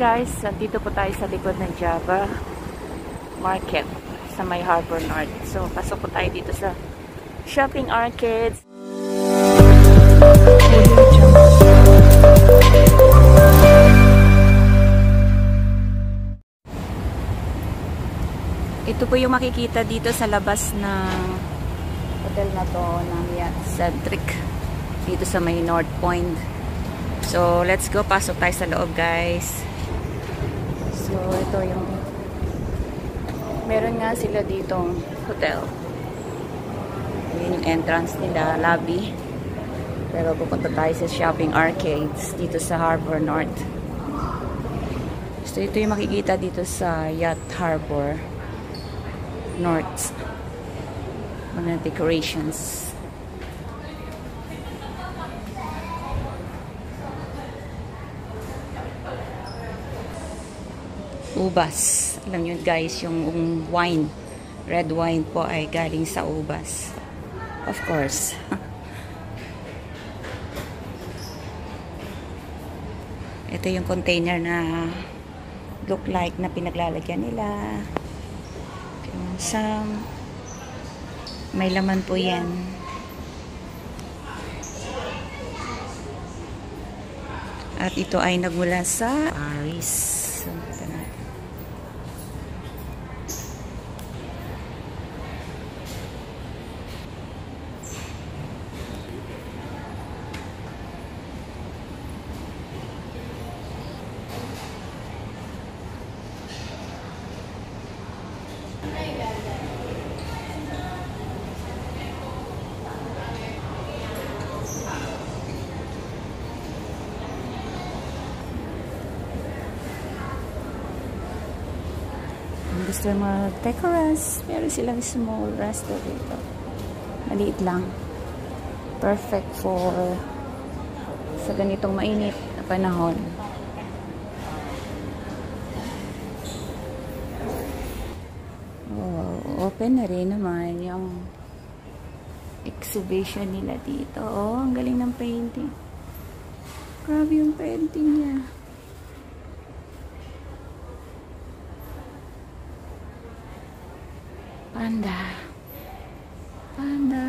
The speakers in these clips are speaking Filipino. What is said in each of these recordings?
guys, dito po tayo sa likod ng Java Market sa may Harbor North. So, pasok po tayo dito sa shopping arcades. Ito po yung makikita dito sa labas ng hotel na to ng Cedric dito sa may North Point. So, let's go. Pasok tayo sa loob, guys. So, ito yung meron nga sila ditong hotel. Yun yung entrance nila, lobby. Pero pupunta tayo sa shopping arcades dito sa Harbor North. So, ito yung makikita dito sa Yacht Harbor North. Mga decorations. Ubas. Alam nyo guys, yung wine, red wine po ay galing sa ubas. Of course. Ito yung container na look like na pinaglalagyan nila. Some may laman po yan. At ito ay nagmula sa Paris. So, ito natin. Gusto mag-decorate, meron silang small resto dito. Maliit lang. Perfect for sa ganitong mainit na panahon. Oh, open na rin naman yung exhibition nila dito. Oh, ang galing ng painting. Grabe yung painting niya. Panda. Panda.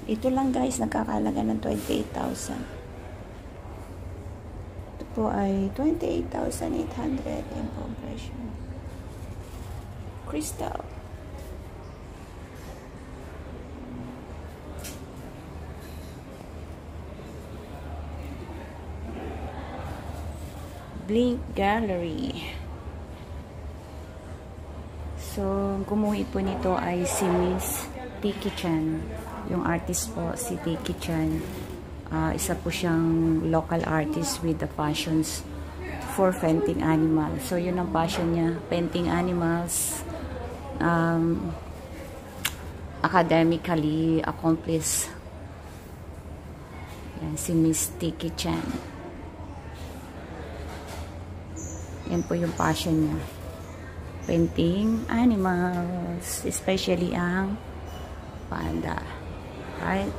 Ito lang guys, nagkakalaga ng 28,000. Ito po ay 28,800 in compression. Crystal. Blink Gallery. So, kumuhit po nito ay si Miss Tiki Chan. Yung artist po, si Tiki Chan. Isa po siyang local artist with the passions for painting animals. So, yun ang passion niya. Painting animals. Academically accomplished. Yan, si Miss Tiki Chan. Yan po yung passion niya. Painting animals. Especially ang panda. Right?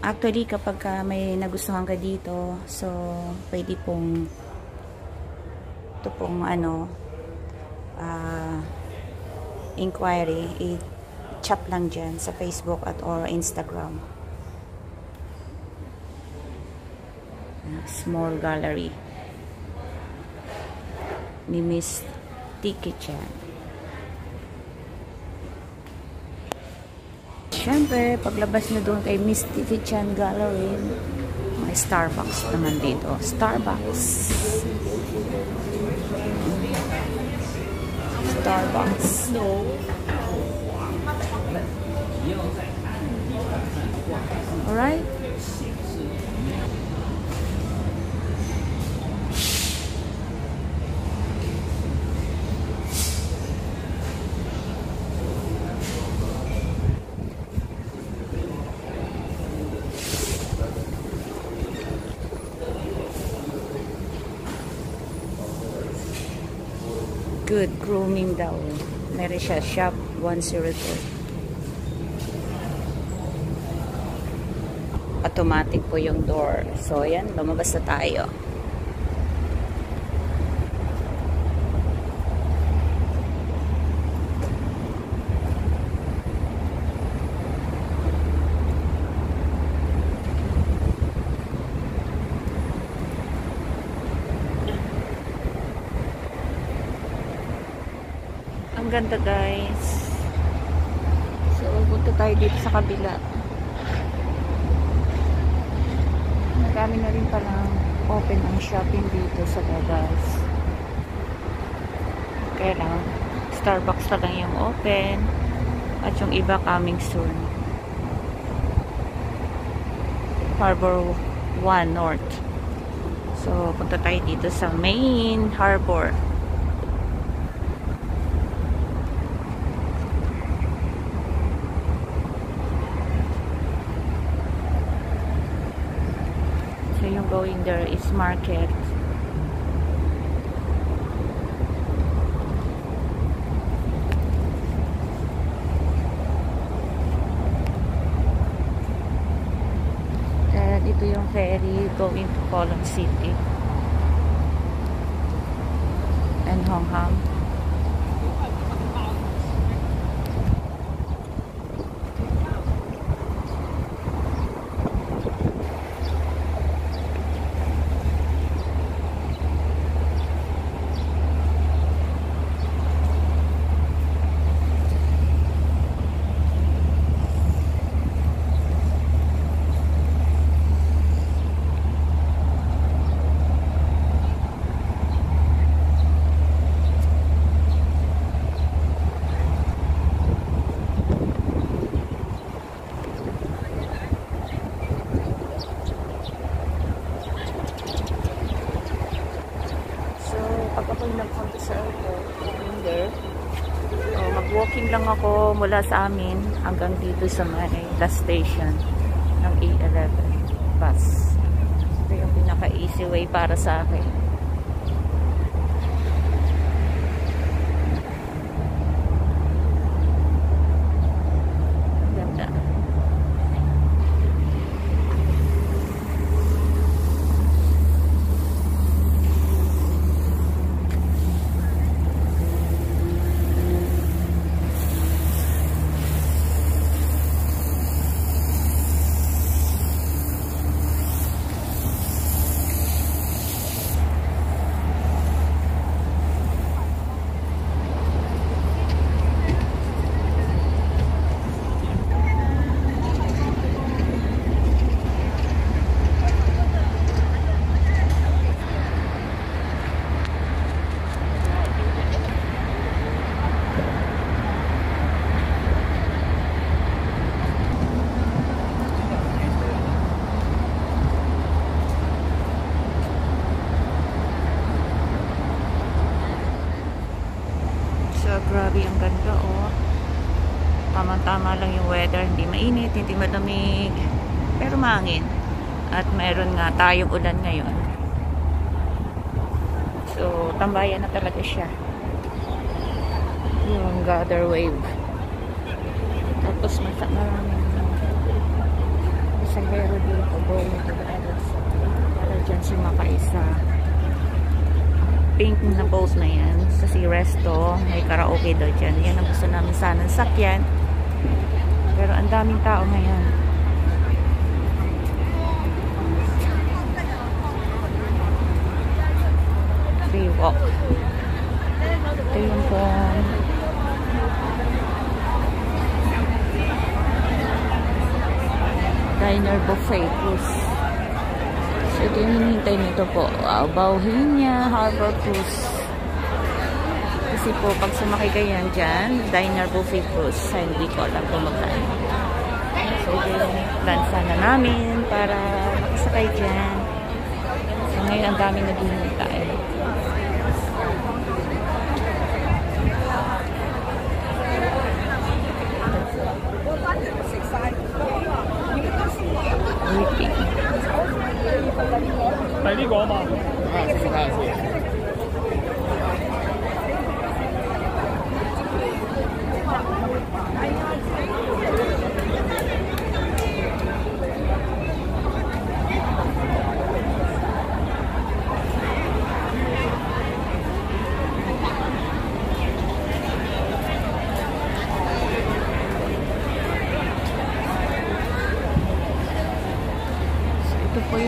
Actually, kapag may nagustuhan ka dito, so, pwede pong ito pong inquiry, i-chat lang dyan sa Facebook at or Instagram. Small gallery ni Miss Tiki Chan. Siyempre, paglabas nyo doon kay Miss Tiki Chan Gallery, may Starbucks naman dito. Starbucks. Starbucks. Alright? Good grooming daw. Meron siya, shop 102. Automatic po yung door. So, ayan, lumabas na tayo. Ang ganda, guys. So, punta tayo dito sa kabila. Marami na rin palang open ang shopping dito sa labas. Kaya lang, Starbucks na lang yung open. At yung iba coming soon. Harbor 1 North. So, punta tayo dito sa main harbor. Yung going there is market. And ito yung ferry going to Colon City and Hong Kong. Pag ako'y nagpunta sa airport, mag-walking lang ako mula sa amin hanggang dito sa may last station ng A11 bus. Ito yung pinaka-easy way para sa akin. Ganda. Grabe, ang ganda, oh. Tama-tama lang yung weather. Hindi mainit, hindi malamig. Pero mahangin. At meron nga tayong ulan ngayon. So, tambayan na talaga siya. Yung gather wave. Tapos, maraming pasahero dito going to the other side. Para dyan sumakay sa pink na boat na yan. Kasi resto, may karaoke daw dyan. Yan ang gusto namin sanang sakyan. Pero ang daming tao ngayon. Free walk. Ito yung pong diner buffet cruise. So, ito yung hinihintay nito po. Bauhinia Harbor Cruise. Kasi po, pag sumakay kayo dyan, diner buffet cruise. Hindi ko alam kung magkano. So, ito yung plan sana namin para makasakay dyan. So, ngayon ang dami naghihintay. Waiting. 係呢個啊嘛，試下先。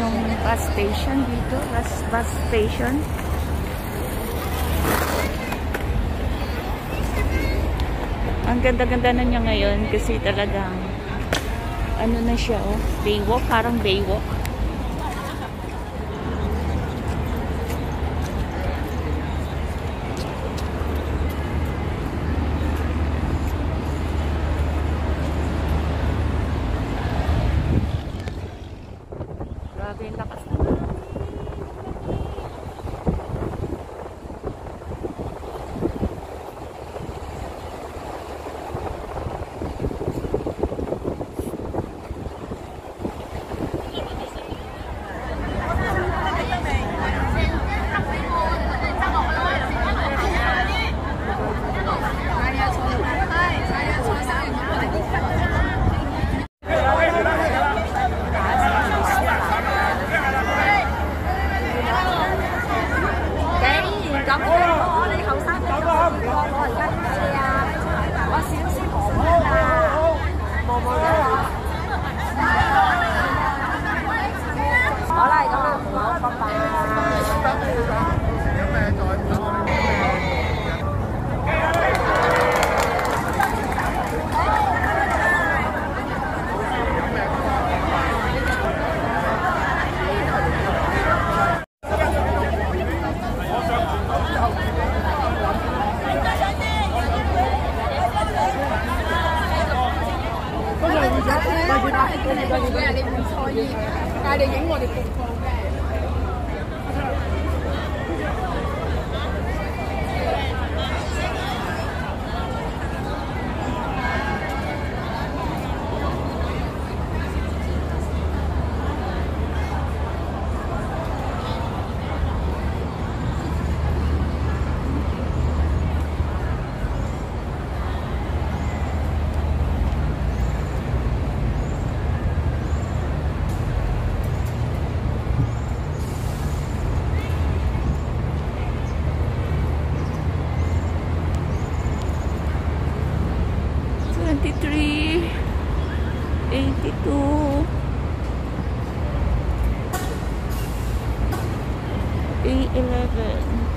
yung bus station dito. Bus station. Ang ganda-ganda na niya ngayon kasi talagang ano na siya, oh. Baywalk, parang baywalk. Grabe yung lakas na. A11